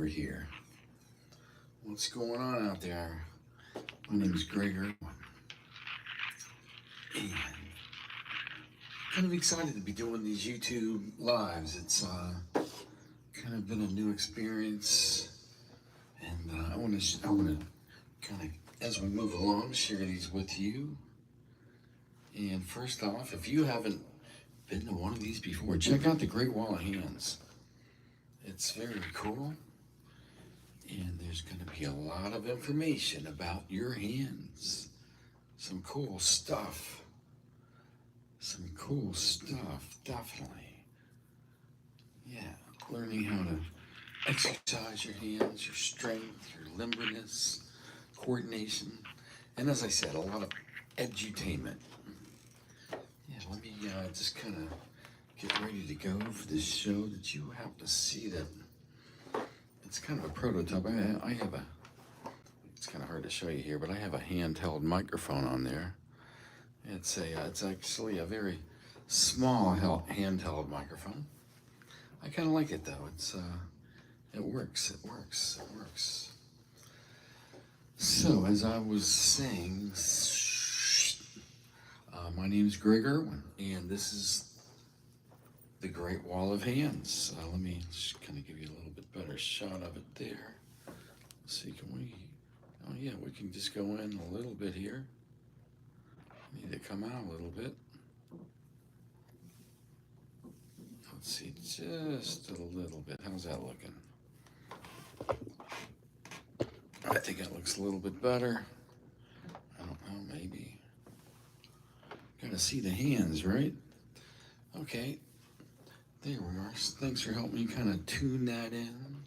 here. What's going on out there? My name is Gregor, and kind of excited to be doing these YouTube lives. It's kind of been a new experience, and I want to kind of, as we move along, share these with you. And first off, if you haven't been to one of these before, check out the Great Wall of Hands. It's very cool, and there's going to be a lot of information about your hands. Some cool stuff. Some cool stuff, definitely. Yeah, learning how to exercise your hands, your strength, your limberness, coordination, and as I said, a lot of edutainment. Yeah, let me just kind of get ready to go for this show that you have to see that it's kind of a prototype. I have a, it's kind of hard to show you here, but I have a handheld microphone on there. It's actually a very small handheld microphone. I kind of like it though. It works. So as I was saying, my name is Gregor, and this is the Great Wall of Hands. Let me just kind of give you a little bit better shot of it there. Let's see, can we? Oh yeah, we can just go in a little bit here. Need to come out a little bit. Let's see, just a little bit. How's that looking? I think it looks a little bit better. I don't know, maybe. Gotta see the hands, right? Okay, there we are. Thanks for helping me kind of tune that in.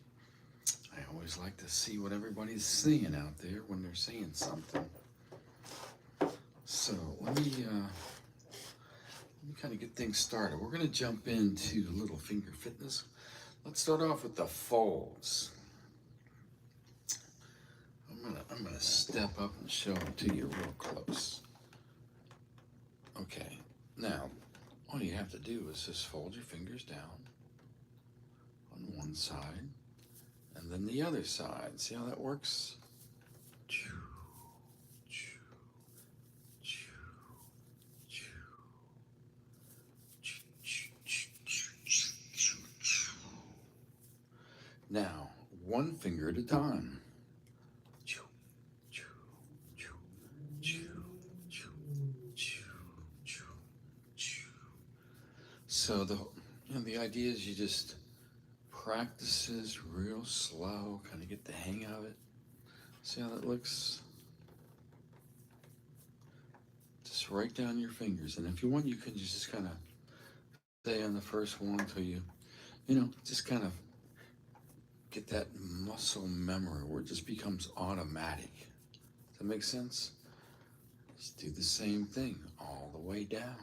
I always like to see what everybody's saying out there when they're saying something. So let me kind of get things started. We're going to jump into little finger fitness. Let's start off with the folds. I'm gonna step up and show them to you real close. Okay, now all you have to do is just fold your fingers down on one side and then the other side. See how that works? Now, one finger at a time. So the idea is you just practice this real slow, kind of get the hang of it. See how that looks? Just write down your fingers, and if you want, you can just kind of stay on the first one until you just kind of get that muscle memory where it just becomes automatic. Does that make sense? Just do the same thing all the way down.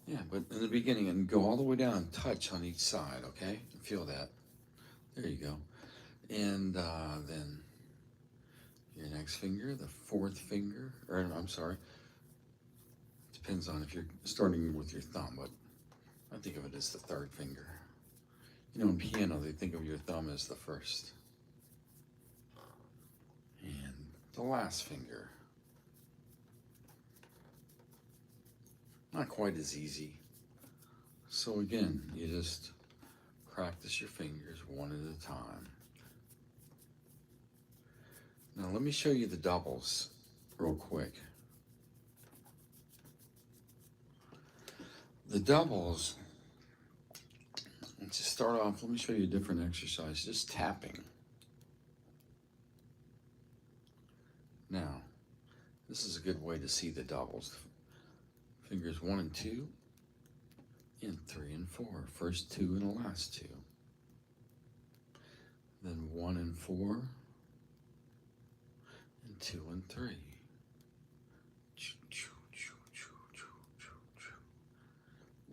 Yeah, but in the beginning, and go all the way down and touch on each side, okay? Feel that. There you go. And then your next finger, the fourth finger, or I'm sorry, depends on if you're starting with your thumb, but I think of it as the third finger. You know, in piano, they think of your thumb as the first. And the last finger. Not quite as easy. So again, you just practice your fingers one at a time. Now let me show you the doubles real quick. The doubles, to start off, let me show you a different exercise, just tapping. Now, this is a good way to see the doubles. Fingers 1 and 2, and 3 and 4. First 2 and the last 2. Then 1 and 4, and 2 and 3.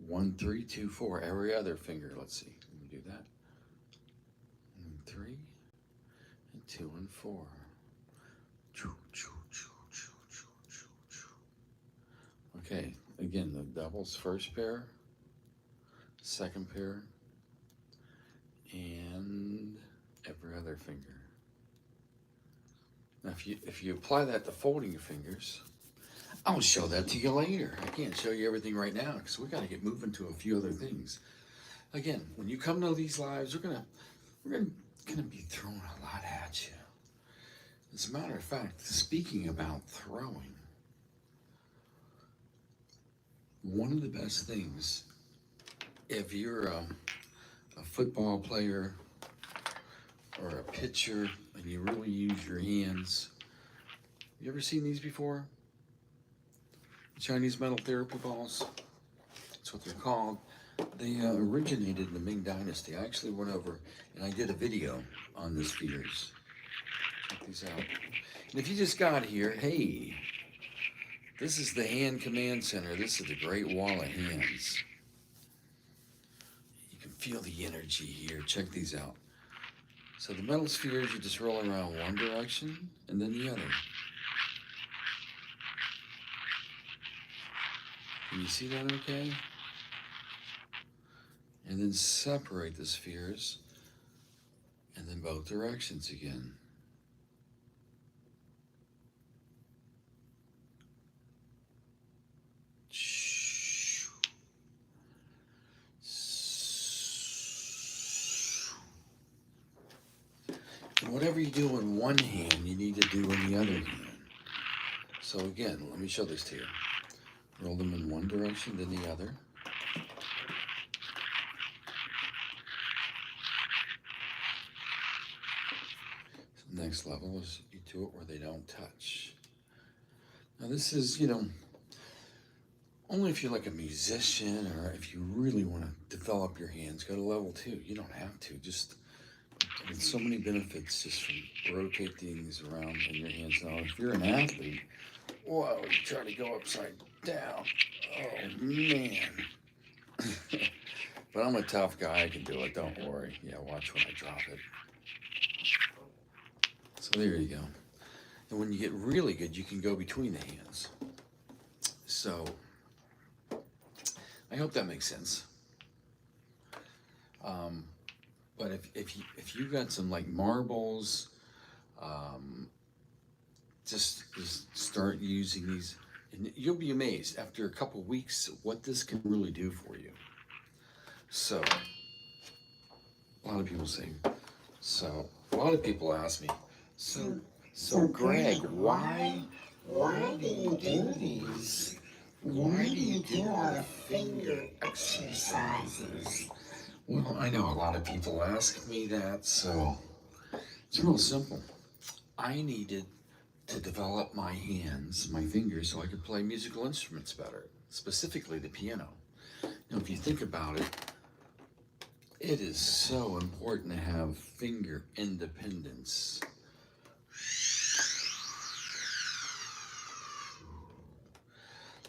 1, 3, 2, 4. Every other finger. Let's see. Let me do that. 1 and 3, and 2 and 4. Okay, again, the doubles first pair, second pair, and every other finger. Now, if you apply that to folding your fingers, I'll show that to you later. I can't show you everything right now because we got to get moving to a few other things. Again, when you come to these lives, we're gonna be throwing a lot at you. As a matter of fact, speaking about throwing, one of the best things, if you're a football player or a pitcher and you really use your hands, you ever seen these before? Chinese metal therapy balls. That's what they're called. They originated in the Ming Dynasty. I actually went over and I did a video on the spheres. Check these out. And if you just got here, hey, this is the Hand Command Center. This is the Great Wall of Hands. You can feel the energy here. Check these out. So the metal spheres, you just roll around one direction and then the other. Can you see that okay? And then separate the spheres and then both directions again. And whatever you do in one hand, you need to do in the other hand. So again, let me show this to you. Roll them in one direction, then the other. So the next level is you do it where they don't touch. Now this is, only if you're like a musician or if you really want to develop your hands, go to level 2. You don't have to. Just, there's so many benefits just from rotate things around in your hands. Now, if you're an athlete, whoa, you try to go upside down. Oh, man. But I'm a tough guy. I can do it. Don't worry. Yeah, watch when I drop it. So there you go. And when you get really good, you can go between the hands. So I hope that makes sense. But if you got some like marbles, just start using these, and you'll be amazed after a couple weeks what this can really do for you. So a lot of people say, so a lot of people ask me, so Greg, why do you do these? Why do you do all the finger exercises? Well, I know a lot of people ask me that, so it's real simple. I needed to develop my hands, my fingers, so I could play musical instruments better, specifically the piano. Now, if you think about it, it is so important to have finger independence.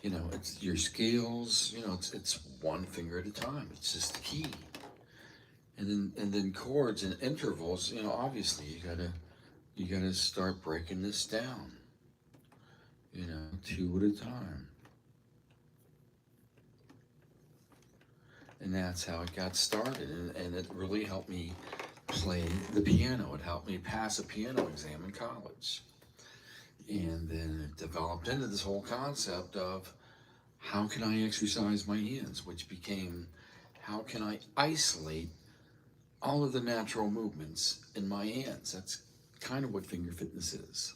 It's your scales, it's one finger at a time. It's just the key. And then chords and intervals, obviously you gotta start breaking this down. 2 at a time. And that's how it got started. And it really helped me play the piano. It helped me pass a piano exam in college. And then it developed into this whole concept of how can I exercise my hands, which became how can I isolate all of the natural movements in my hands. That's kind of what finger fitness is.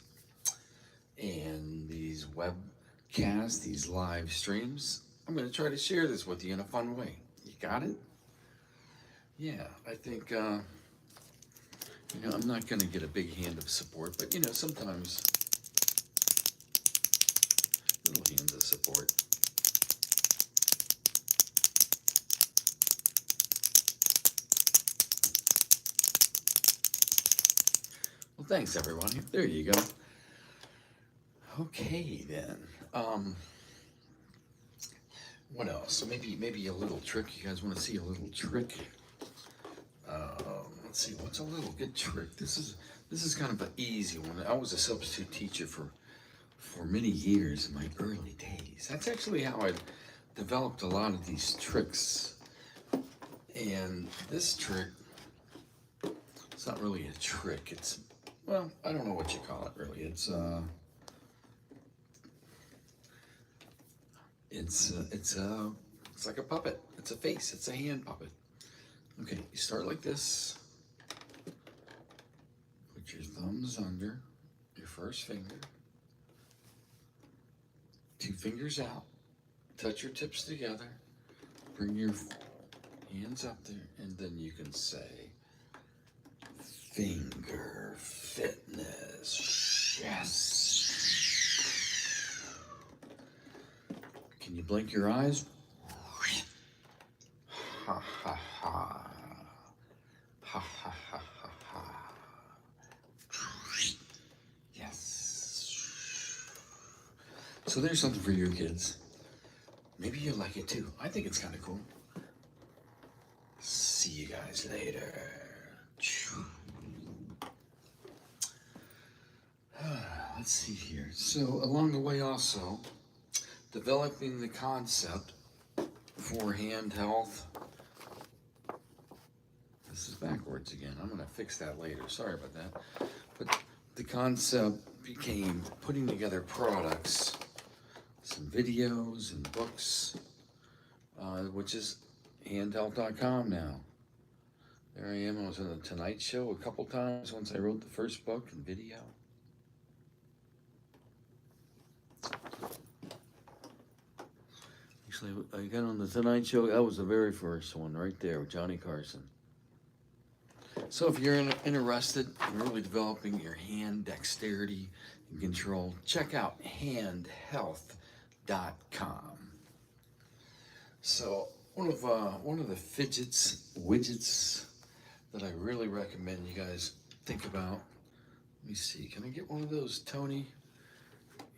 And these webcasts, these live streams, I'm going to try to share this with you in a fun way. You got it? Yeah, I think, I'm not going to get a big hand of support, but, sometimes little hands of support. Well, thanks, everyone. There you go. Okay, then. What else? So maybe a little trick. You guys want to see a little trick? Let's see. What's a little good trick? This is kind of an easy one. I was a substitute teacher for many years in my early days. That's actually how I developed a lot of these tricks. And this trick, it's not really a trick. It's, well, I don't know what you call it really. It's like a puppet. It's a face. It's a hand puppet. Okay, you start like this. Put your thumbs under your first finger. 2 fingers out. Touch your tips together. Bring your hands up there, and then you can say, finger fitness. Yes. Can you blink your eyes? Ha ha ha. Ha ha ha ha ha. Yes. So there's something for your kids. Maybe you'll like it too. I think it's kind of cool. See you guys later. Let's see here. So along the way also, developing the concept for hand health. This is backwards again. I'm going to fix that later. Sorry about that. But the concept became putting together products, some videos and books, which is handhealth.com now. There I am. I was on the Tonight Show a couple times once I wrote the first book and video. Actually, I got on the Tonight Show. That was the very first one right there with Johnny Carson. So if you're interested in really developing your hand dexterity and control, check out handhealth.com. So one of the widgets that I really recommend you guys think about. Let me see. Can I get one of those, Tony?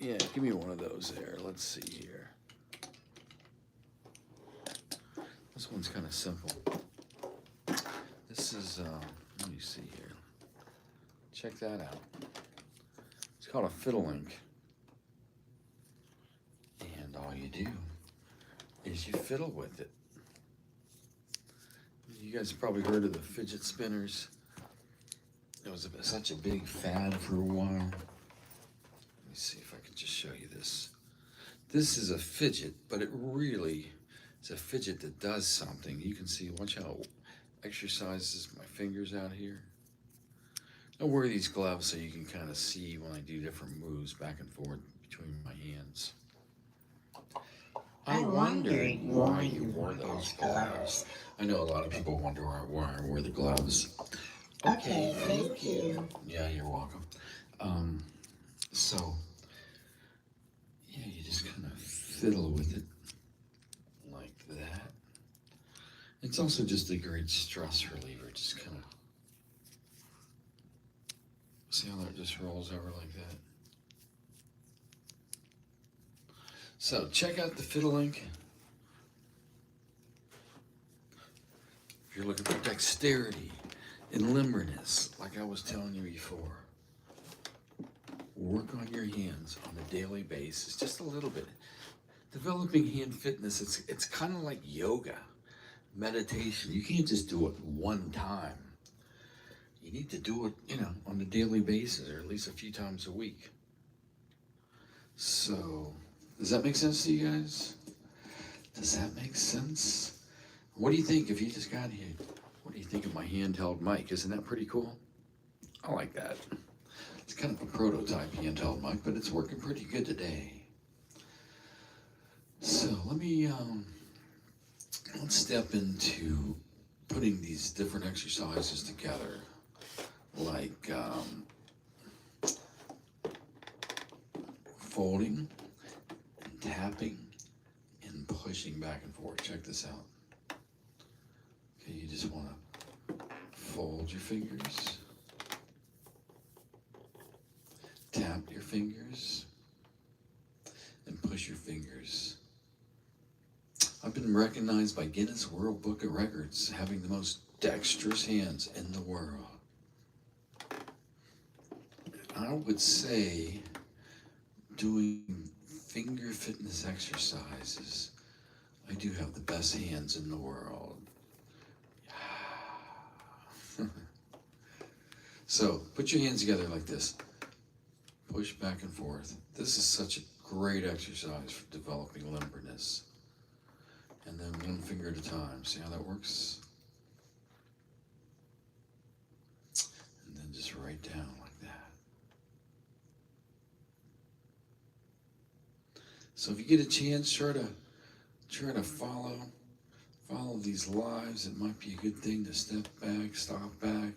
Yeah, give me one of those there. Let's see here. This one's kind of simple. This is, let me see here. Check that out. It's called a fiddle link. And all you do is you fiddle with it. You guys have probably heard of the fidget spinners. It was such a big fad for a while. Let me see if I can just show you this. This is a fidget, but it really is a fidget that does something. You can see, watch how it exercises my fingers out here. I wear these gloves so you can kind of see when I do different moves back and forth between my hands. I wondered why you wore those gloves. I know a lot of people wonder why I wore the gloves. Okay, thank you. Yeah, you're welcome. So, yeah, you just kind of fiddle with it like that. It's also just a great stress reliever. Just kind of, see how that just rolls over like that? So check out the fiddle link. If you're looking for dexterity and limberness, like I was telling you before, work on your hands on a daily basis, just a little bit. Developing hand fitness, it's kind of like yoga, meditation. You can't just do it one time. You need to do it, on a daily basis, or at least a few times a week. So, does that make sense to you guys? Does that make sense? What do you think if you just got here? What do you think of my handheld mic? Isn't that pretty cool? I like that. It's kind of a prototype handheld mic, but it's working pretty good today. So let's step into putting these different exercises together, like folding and tapping and pushing back and forth. Check this out. Okay, you just want to fold your fingers, tap your fingers, and push your fingers. I've been recognized by Guinness World Book of Records having the most dexterous hands in the world. I would say doing finger fitness exercises, I do have the best hands in the world. So put your hands together like this. Push back and forth. This is such a great exercise for developing limberness. And then one finger at a time. See how that works? And then just right down like that. So if you get a chance, try to follow these lives. It might be a good thing to step back,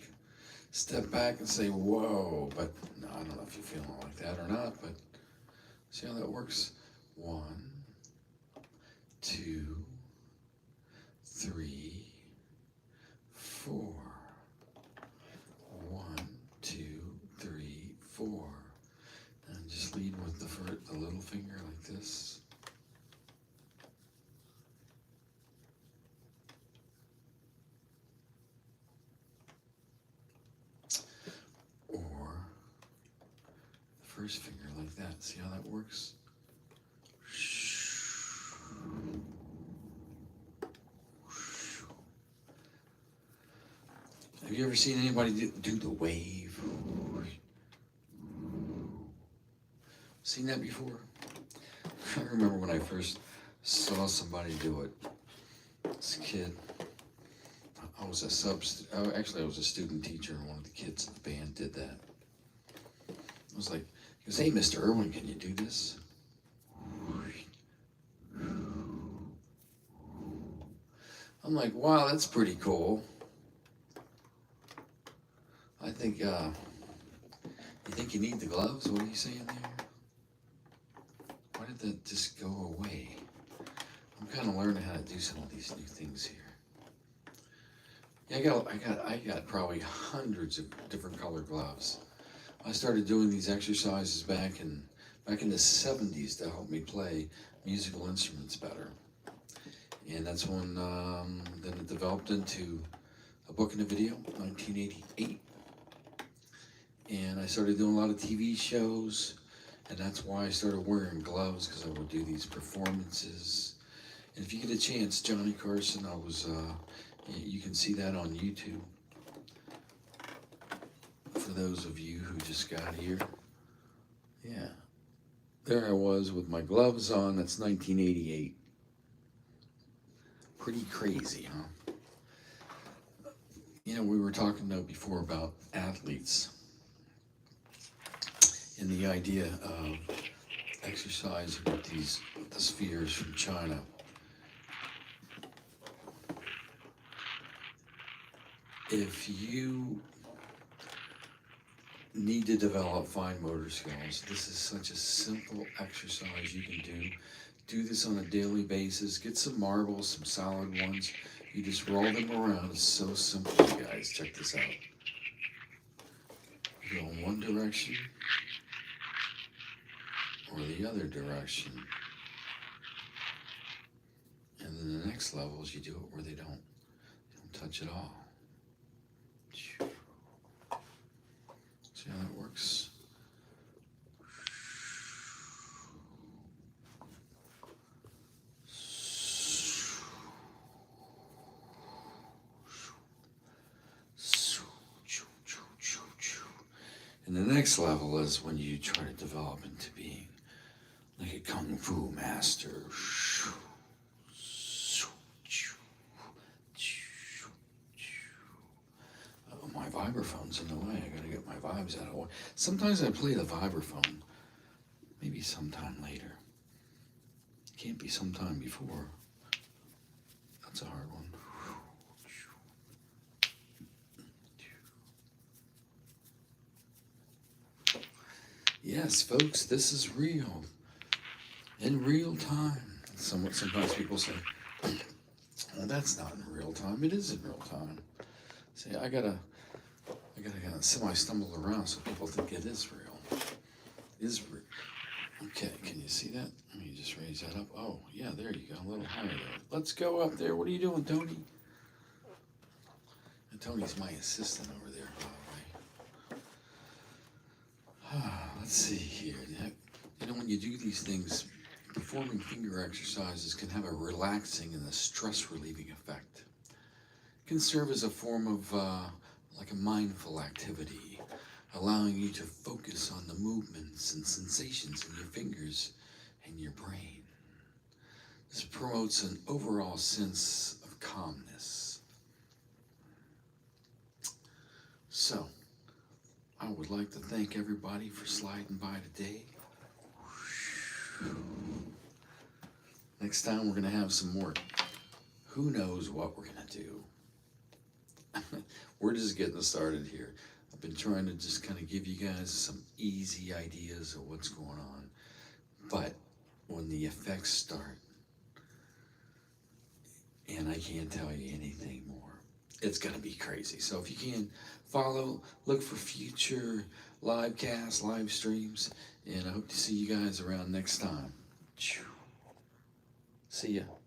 step back and say, whoa, but no, I don't know if you're feeling like that or not, but see how that works? 1, 2, 3, 4. 1, 2, 3, 4. And just lead with the little finger like this. Or the first finger like that. See how that works? Have you ever seen anybody do the wave? Seen that before? I remember when I first saw somebody do it as a kid. I was a student teacher, and one of the kids in the band did that. I was like, he goes, hey, Mr. Irwin, can you do this? I'm like, wow, that's pretty cool. I think, you think you need the gloves? What are you saying there? Why did that just go away? I'm kind of learning how to do some of these new things here. Yeah, I got probably hundreds of different color gloves. I started doing these exercises back in the 70s to help me play musical instruments better. And that's when then it developed into a book and a video, 1988. And I started doing a lot of TV shows, and that's why I started wearing gloves, because I would do these performances. And if you get a chance, Johnny Carson, you can see that on YouTube. For those of you who just got here. Yeah. There I was with my gloves on. That's 1988. Pretty crazy, huh? You know, we were talking before about athletes and the idea of exercise with the spheres from China. If you need to develop fine motor skills, this is such a simple exercise you can do. Do this on a daily basis. Get some marbles, some solid ones. You just roll them around. It's so simple, you guys. Check this out. You go in one direction or the other direction. And then the next level is you do it where they don't touch at all. See how that works? And the next level is when you try to develop into being like a kung fu master. Oh, my vibraphone's in the way. I gotta get my vibes out of the way. Sometimes I play the vibraphone. Maybe sometime later. Can't be sometime before. That's a hard one. Yes, folks, this is real. In real time. Sometimes people say, well, that's not in real time. It is in real time. See, I gotta kind of semi-stumble around so people think it is real. It is real. Okay, can you see that? Let me just raise that up. Oh, yeah, there you go. A little higher there. Let's go up there. What are you doing, Tony? And Tony's my assistant over there, by the way. Let's see here. You know, when you do these things, performing finger exercises can have a relaxing and a stress-relieving effect. It can serve as a form of like a mindful activity, allowing you to focus on the movements and sensations in your fingers and your brain. This promotes an overall sense of calmness. So, I would like to thank everybody for sliding by today. Next time we're going to have some more. Who knows what we're going to do? We're just getting started here. I've been trying to just kind of give you guys some easy ideas of what's going on. But when the effects start, and I can't tell you anything more, it's going to be crazy. So if you can follow, look for future live casts, live streams, and I hope to see you guys around next time. See ya.